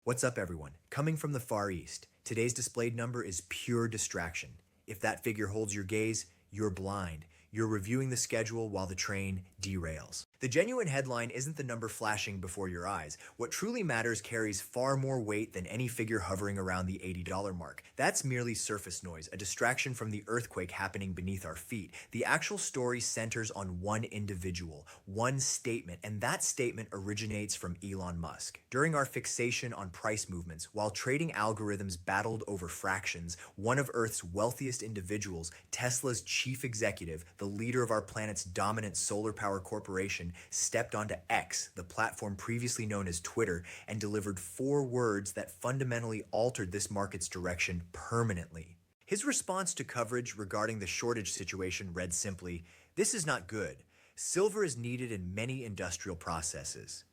What's up, everyone? Coming from the Far East, today's displayed number is pure distraction. If that figure holds your gaze, you're blind. You're reviewing the schedule while the train derails. The genuine headline isn't the number flashing before your eyes. What truly matters carries far more weight than any figure hovering around the $80 mark. That's merely surface noise, a distraction from the earthquake happening beneath our feet. The actual story centers on one individual, one statement, and that statement originates from Elon Musk. During our fixation on price movements, while trading algorithms battled over fractions, one of Earth's wealthiest individuals, Tesla's chief executive, the leader of our planet's dominant solar power corporation, stepped onto X, the platform previously known as Twitter, and delivered 4 words that fundamentally altered this market's direction permanently. His response to coverage regarding the shortage situation read simply, "This is not good. Silver is needed in many industrial processes."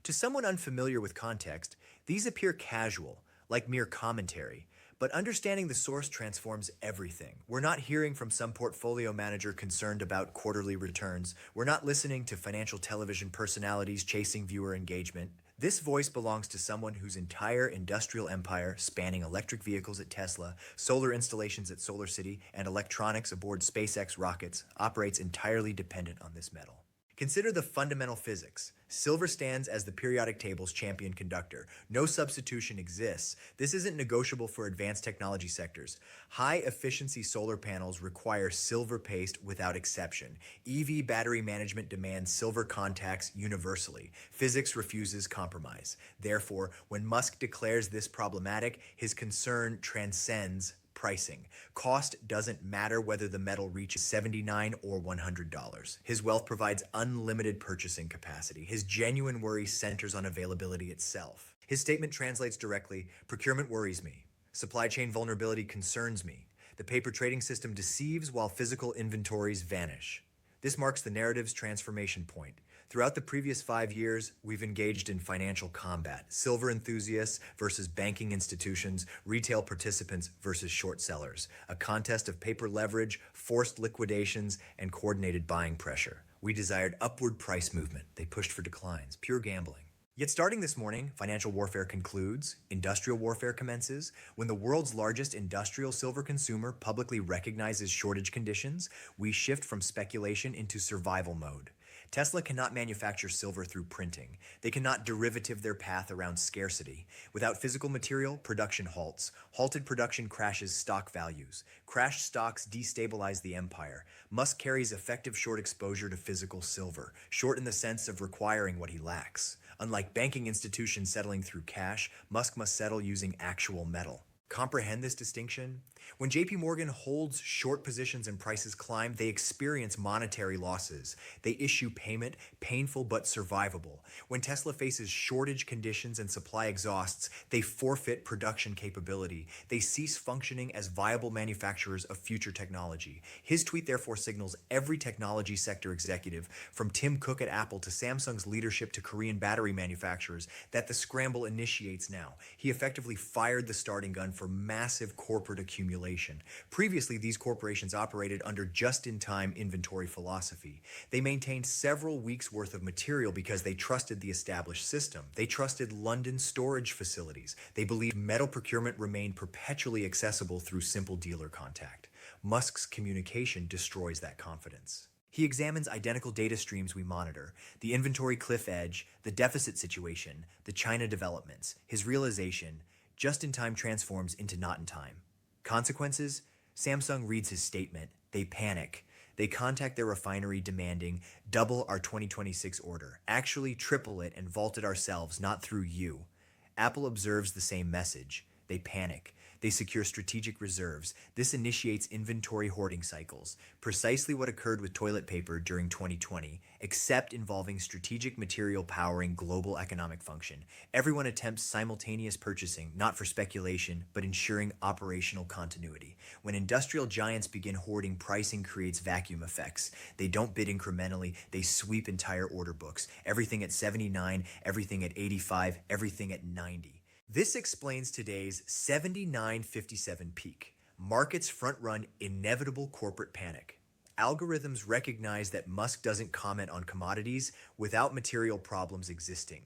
To someone unfamiliar with context, these appear casual, like mere commentary. But understanding the source transforms everything. We're not hearing from some portfolio manager concerned about quarterly returns. We're not listening to financial television personalities chasing viewer engagement. This voice belongs to someone whose entire industrial empire, spanning electric vehicles at Tesla, solar installations at SolarCity, and electronics aboard SpaceX rockets, operates entirely dependent on this metal. Consider the fundamental physics. Silver stands as the periodic table's champion conductor. No substitution exists. This isn't negotiable for advanced technology sectors. High-efficiency solar panels require silver paste without exception. EV battery management demands silver contacts universally. Physics refuses compromise. Therefore, when Musk declares this problematic, his concern transcends pricing. Cost doesn't matter whether the metal reaches $79 or $100. His wealth provides unlimited purchasing capacity. His genuine worry centers on availability itself. His statement translates directly, "Procurement worries me. Supply chain vulnerability concerns me. The paper trading system deceives while physical inventories vanish." This marks the narrative's transformation point. Throughout the previous 5 years, we've engaged in financial combat. Silver enthusiasts versus banking institutions, retail participants versus short sellers. A contest of paper leverage, forced liquidations, and coordinated buying pressure. We desired upward price movement. They pushed for declines. Pure gambling. Yet starting this morning, financial warfare concludes, industrial warfare commences. When the world's largest industrial silver consumer publicly recognizes shortage conditions, we shift from speculation into survival mode. Tesla cannot manufacture silver through printing. They cannot derivative their path around scarcity. Without physical material, production halts. Halted production crashes stock values. Crashed stocks destabilize the empire. Musk carries effective short exposure to physical silver, short in the sense of requiring what he lacks. Unlike banking institutions settling through cash, Musk must settle using actual metal. Comprehend this distinction? When JP Morgan holds short positions and prices climb, they experience monetary losses. They issue payment, painful but survivable. When Tesla faces shortage conditions and supply exhausts, they forfeit production capability. They cease functioning as viable manufacturers of future technology. His tweet therefore signals every technology sector executive, from Tim Cook at Apple to Samsung's leadership to Korean battery manufacturers, that the scramble initiates now. He effectively fired the starting gun for massive corporate accumulation. Previously, these corporations operated under just-in-time inventory philosophy. They maintained several weeks' worth of material because they trusted the established system. They trusted London storage facilities. They believed metal procurement remained perpetually accessible through simple dealer contact. Musk's communication destroys that confidence. He examines identical data streams we monitor, the inventory cliff edge, the deficit situation, the China developments. His realization, just-in-time transforms into not-in-time. Consequences? Samsung reads his statement. They panic. They contact their refinery demanding, "Double our 2026 order. Actually triple it and vault it ourselves, not through you." Apple observes the same message. They panic. They secure strategic reserves. This initiates inventory hoarding cycles, precisely what occurred with toilet paper during 2020, except involving strategic material powering global economic function. Everyone attempts simultaneous purchasing, not for speculation, but ensuring operational continuity. When industrial giants begin hoarding, pricing creates vacuum effects. They don't bid incrementally, they sweep entire order books. Everything at 79, everything at 85, everything at 90. This explains today's 79.57 peak. Markets front-run inevitable corporate panic. Algorithms recognize that Musk doesn't comment on commodities without material problems existing.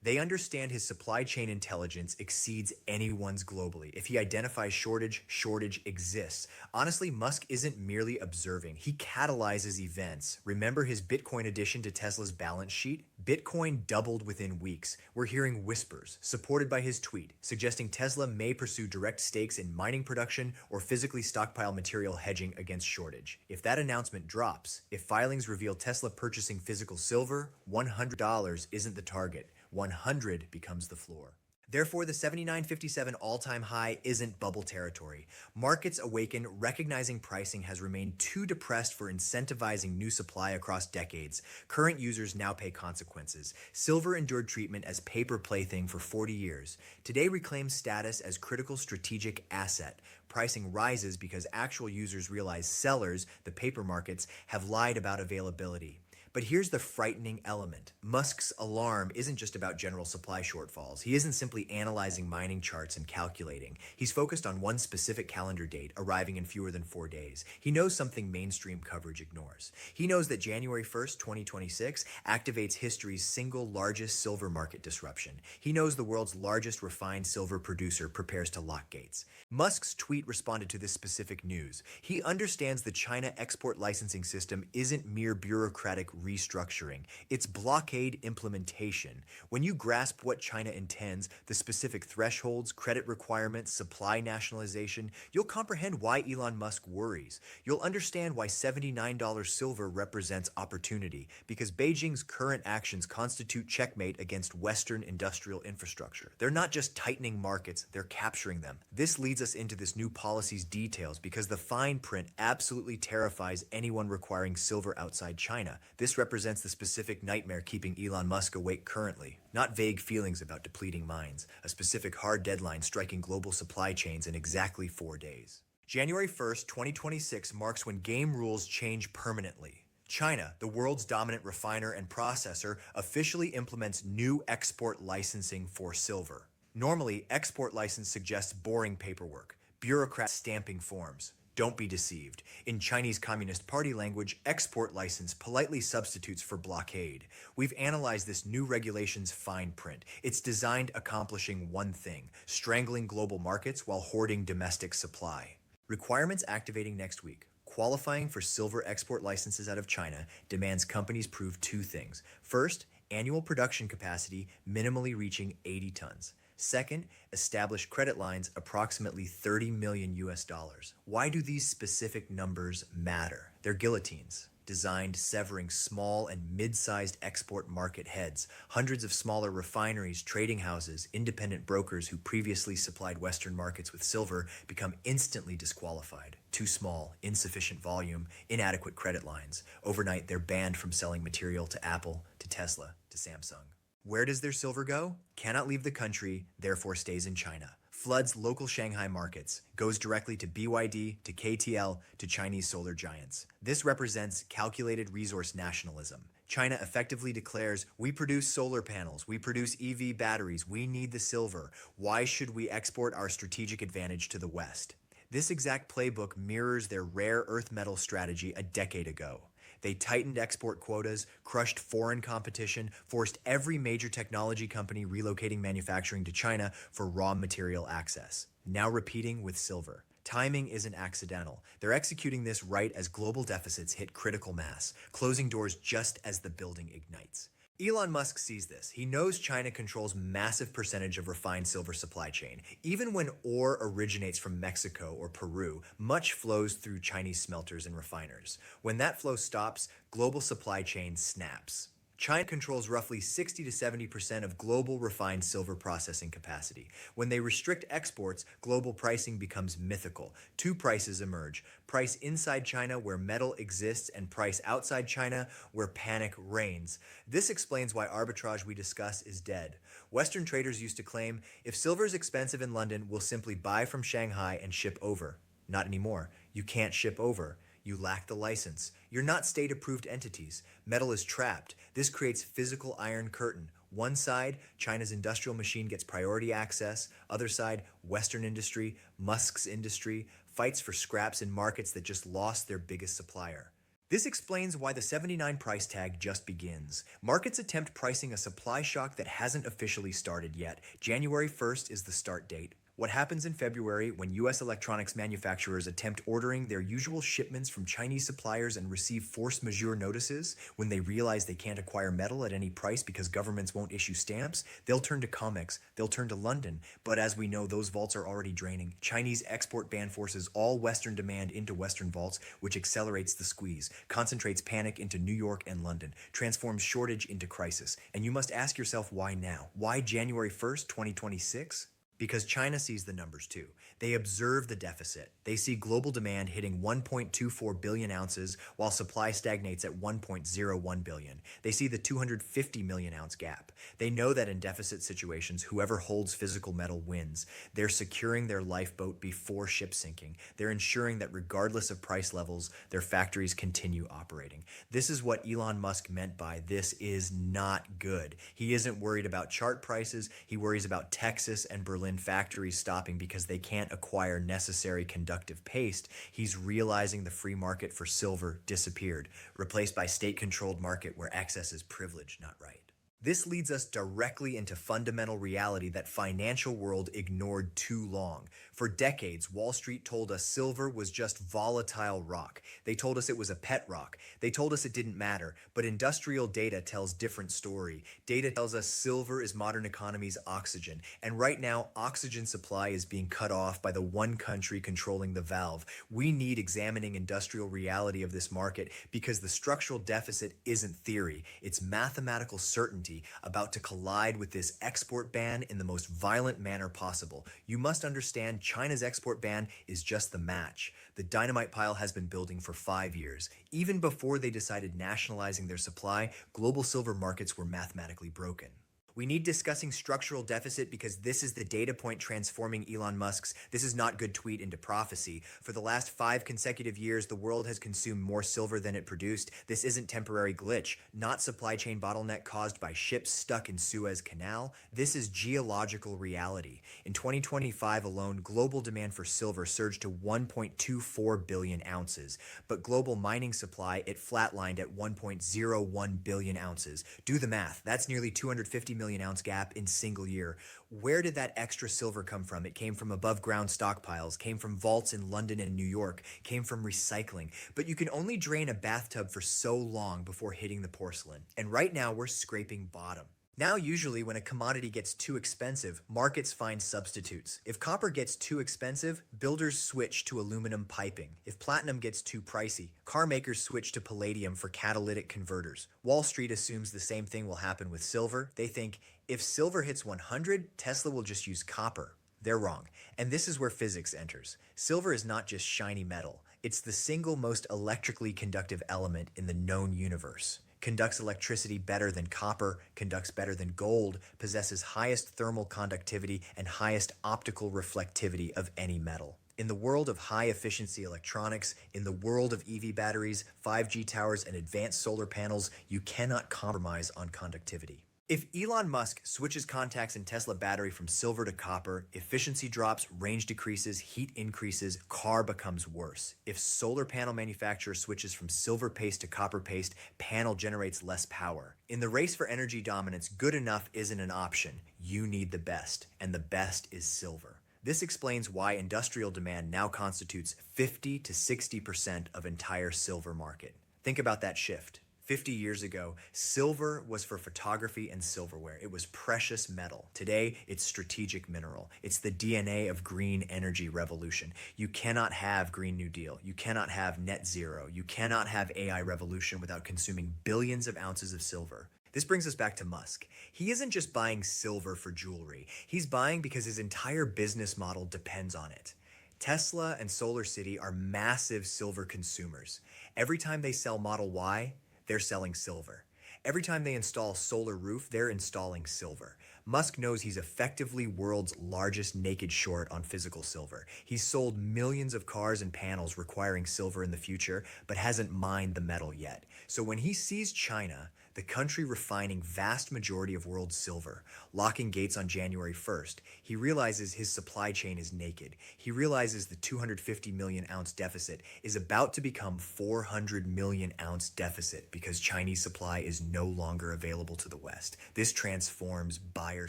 They understand his supply chain intelligence exceeds anyone's globally. If he identifies shortage, shortage exists. Honestly, Musk isn't merely observing, he catalyzes events. Remember his Bitcoin addition to Tesla's balance sheet? Bitcoin doubled within weeks. We're hearing whispers, supported by his tweet, suggesting Tesla may pursue direct stakes in mining production or physically stockpile material hedging against shortage. If that announcement drops, if filings reveal Tesla purchasing physical silver, $100 isn't the target. 100 becomes the floor. Therefore, the 79.57 all-time high isn't bubble territory. Markets awaken, recognizing pricing has remained too depressed for incentivizing new supply across decades. Current users now pay consequences. Silver endured treatment as paper plaything for 40 years. Today reclaims status as critical strategic asset. Pricing rises because actual users realize sellers, the paper markets, have lied about availability. But here's the frightening element. Musk's alarm isn't just about general supply shortfalls. He isn't simply analyzing mining charts and calculating. He's focused on one specific calendar date, arriving in fewer than 4 days. He knows something mainstream coverage ignores. He knows that January 1st, 2026 activates history's single largest silver market disruption. He knows the world's largest refined silver producer prepares to lock gates. Musk's tweet responded to this specific news. He understands the China export licensing system isn't mere bureaucratic restructuring. It's blockade implementation. When you grasp what China intends, the specific thresholds, credit requirements, supply nationalization, you'll comprehend why Elon Musk worries. You'll understand why $79 silver represents opportunity, because Beijing's current actions constitute checkmate against Western industrial infrastructure. They're not just tightening markets, they're capturing them. This leads us into this new policy's details because the fine print absolutely terrifies anyone requiring silver outside China. This represents the specific nightmare keeping Elon Musk awake currently. Not vague feelings about depleting mines, a specific hard deadline striking global supply chains in exactly 4 days. January 1st, 2026 marks when game rules change permanently. China, the world's dominant refiner and processor, officially implements new export licensing for silver. Normally, export license suggests boring paperwork, bureaucrats stamping forms. Don't be deceived. In Chinese Communist Party language, export license politely substitutes for blockade. We've analyzed this new regulation's fine print. It's designed accomplishing one thing: strangling global markets while hoarding domestic supply. Requirements activating next week. Qualifying for silver export licenses out of China demands companies prove two things. First, annual production capacity minimally reaching 80 tons. Second, establish credit lines approximately 30 million US dollars. Why do these specific numbers matter? They're guillotines, designed severing small and mid-sized export market heads. Hundreds of smaller refineries, trading houses, independent brokers who previously supplied Western markets with silver become instantly disqualified. Too small, insufficient volume, inadequate credit lines. Overnight, they're banned from selling material to Apple, to Tesla, to Samsung. Where does their silver go? Cannot leave the country, therefore stays in China. Floods local Shanghai markets, goes directly to BYD, to KTL, to Chinese solar giants. This represents calculated resource nationalism. China effectively declares, we produce solar panels, we produce EV batteries, we need the silver. Why should we export our strategic advantage to the West? This exact playbook mirrors their rare earth metal strategy a decade ago. They tightened export quotas, crushed foreign competition, forced every major technology company relocating manufacturing to China for raw material access. Now repeating with silver. Timing isn't accidental. They're executing this right as global deficits hit critical mass, closing doors just as the building ignites. Elon Musk sees this. He knows China controls massive percentage of refined silver supply chain. Even when ore originates from Mexico or Peru, much flows through Chinese smelters and refiners. When that flow stops, global supply chain snaps. China controls roughly 60 to 70% of global refined silver processing capacity. When they restrict exports, global pricing becomes mythical. Two prices emerge: price inside China where metal exists, and price outside China where panic reigns. This explains why arbitrage we discuss is dead. Western traders used to claim, if silver is expensive in London, we'll simply buy from Shanghai and ship over. Not anymore. You can't ship over. You lack the license. You're not state-approved entities. Metal is trapped. This creates physical iron curtain. One side, China's industrial machine gets priority access. Other side, Western industry, Musk's industry, fights for scraps in markets that just lost their biggest supplier. This explains why the 79 price tag just begins. Markets attempt pricing a supply shock that hasn't officially started yet. January 1st is the start date. What happens in February when US electronics manufacturers attempt ordering their usual shipments from Chinese suppliers and receive force majeure notices, when they realize they can't acquire metal at any price because governments won't issue stamps, they'll turn to COMEX, they'll turn to London. But as we know, those vaults are already draining. Chinese export ban forces all Western demand into Western vaults, which accelerates the squeeze, concentrates panic into New York and London, transforms shortage into crisis. And you must ask yourself, why now? Why January 1st, 2026? Because China sees the numbers too. They observe the deficit. They see global demand hitting 1.24 billion ounces while supply stagnates at 1.01 billion. They see the 250 million ounce gap. They know that in deficit situations, whoever holds physical metal wins. They're securing their lifeboat before ship sinking. They're ensuring that regardless of price levels, their factories continue operating. This is what Elon Musk meant by "this is not good." He isn't worried about chart prices. He worries about Texas and Berlin factories stopping because they can't acquire necessary conductive paste. He's realizing the free market for silver disappeared, replaced by state-controlled market where access is privilege, not right. This leads us directly into fundamental reality that financial world ignored too long. For decades, Wall Street told us silver was just volatile rock. They told us it was a pet rock. They told us it didn't matter. But industrial data tells different story. Data tells us silver is modern economy's oxygen. And right now, oxygen supply is being cut off by the one country controlling the valve. We need examining industrial reality of this market because the structural deficit isn't theory. It's mathematical certainty about to collide with this export ban in the most violent manner possible. You must understand China's export ban is just the match. The dynamite pile has been building for 5 years. Even before they decided nationalizing their supply, global silver markets were mathematically broken. We need discussing structural deficit because this is the data point transforming Elon Musk's "this is not good" tweet into prophecy. For the last 5 consecutive years, the world has consumed more silver than it produced. This isn't temporary glitch, not supply chain bottleneck caused by ships stuck in Suez Canal. This is geological reality. In 2025 alone, global demand for silver surged to 1.24 billion ounces, but global mining supply, it flatlined at 1.01 billion ounces. Do the math. That's nearly 250 million ounce gap in single year. Where did that extra silver come from? It came from above ground stockpiles, came from vaults in London and New York, came from recycling. But you can only drain a bathtub for so long before hitting the porcelain. And right now we're scraping bottom. Now, usually when a commodity gets too expensive, markets find substitutes. If copper gets too expensive, builders switch to aluminum piping. If platinum gets too pricey, car makers switch to palladium for catalytic converters. Wall Street assumes the same thing will happen with silver. They think if silver hits 100, Tesla will just use copper. They're wrong. And this is where physics enters. Silver is not just shiny metal. It's the single most electrically conductive element in the known universe. Conducts electricity better than copper, conducts better than gold, possesses highest thermal conductivity and highest optical reflectivity of any metal. In the world of high-efficiency electronics, in the world of EV batteries, 5G towers, and advanced solar panels, you cannot compromise on conductivity. If Elon Musk switches contacts in Tesla battery from silver to copper, efficiency drops, range decreases, heat increases, car becomes worse. If solar panel manufacturer switches from silver paste to copper paste, panel generates less power. In the race for energy dominance, good enough isn't an option. You need the best, and the best is silver. This explains why industrial demand now constitutes 50 to 60% of entire silver market. Think about that shift. 50 years ago, silver was for photography and silverware. It was precious metal. Today, it's strategic mineral. It's the DNA of green energy revolution. You cannot have Green New Deal. You cannot have net zero. You cannot have AI revolution without consuming billions of ounces of silver. This brings us back to Musk. He isn't just buying silver for jewelry. He's buying because his entire business model depends on it. Tesla and SolarCity are massive silver consumers. Every time they sell Model Y, they're selling silver. Every time they install solar roof, they're installing silver. Musk knows he's effectively world's largest naked short on physical silver. He's sold millions of cars and panels requiring silver in the future, but hasn't mined the metal yet. So when he sees China, the country refining vast majority of world silver, locking gates on January 1st, he realizes his supply chain is naked. He realizes the 250 million ounce deficit is about to become 400 million ounce deficit because Chinese supply is no longer available to the West. This transforms buyer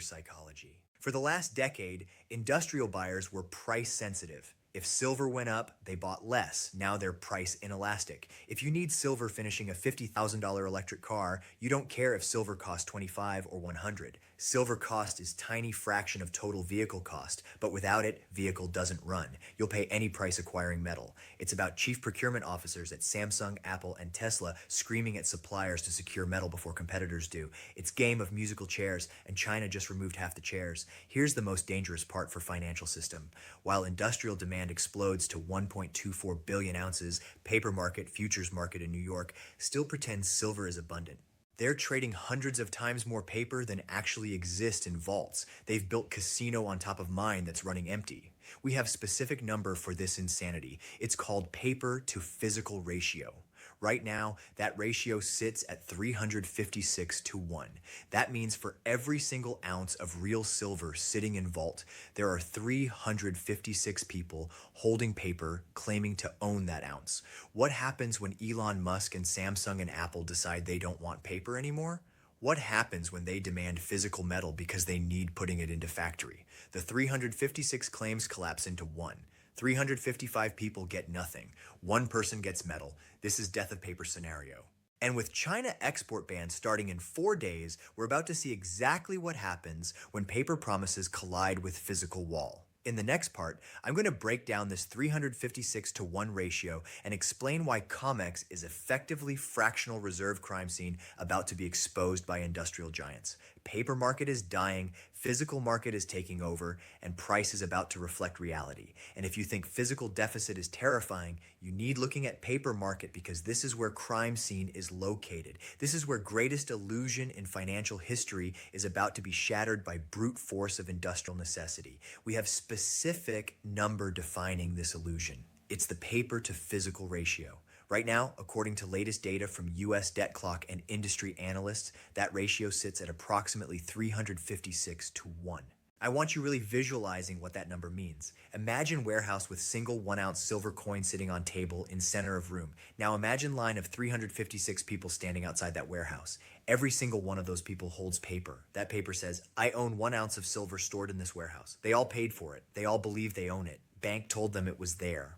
psychology. For the last decade, industrial buyers were price sensitive. If silver went up, they bought less. Now they're price inelastic. If you need silver finishing a $50,000 electric car, you don't care if silver costs 25 or 100. Silver cost is tiny fraction of total vehicle cost, but without it, vehicle doesn't run. You'll pay any price acquiring metal. It's about chief procurement officers at Samsung, Apple, and Tesla screaming at suppliers to secure metal before competitors do. It's game of musical chairs, and China just removed half the chairs. Here's the most dangerous part for financial system. While industrial demand explodes to 1.24 billion ounces, paper market, futures market in New York still pretends silver is abundant. They're trading hundreds of times more paper than actually exist in vaults. They've built casino on top of mine that's running empty. We have specific number for this insanity. It's called paper to physical ratio. Right now, that ratio sits at 356 to 1. That means for every single ounce of real silver sitting in vault, there are 356 people holding paper claiming to own that ounce. What happens when Elon Musk and Samsung and Apple decide they don't want paper anymore? What happens when they demand physical metal because they need putting it into factory? The 356 claims collapse into one. 355 people get nothing. One person gets metal. This is death of paper scenario. And with China export bans starting in 4 days, we're about to see exactly what happens when paper promises collide with physical wall. In the next part, I'm going to break down this 356 to 1 ratio and explain why COMEX is effectively fractional reserve crime scene about to be exposed by industrial giants. Paper market is dying, physical market is taking over, and price is about to reflect reality. And if you think physical deficit is terrifying, you need looking at paper market because this is where crime scene is located. This is where greatest illusion in financial history is about to be shattered by brute force of industrial necessity. We have specific number defining this illusion. It's the paper to physical ratio. Right now, according to latest data from US Debt Clock and industry analysts, that ratio sits at approximately 356 to 1. I want you really visualizing what that number means. Imagine warehouse with single 1 ounce silver coin sitting on table in center of room. Now imagine line of 356 people standing outside that warehouse. Every single one of those people holds paper. That paper says, I own 1 ounce of silver stored in this warehouse. They all paid for it. They all believe they own it. Bank told them it was there.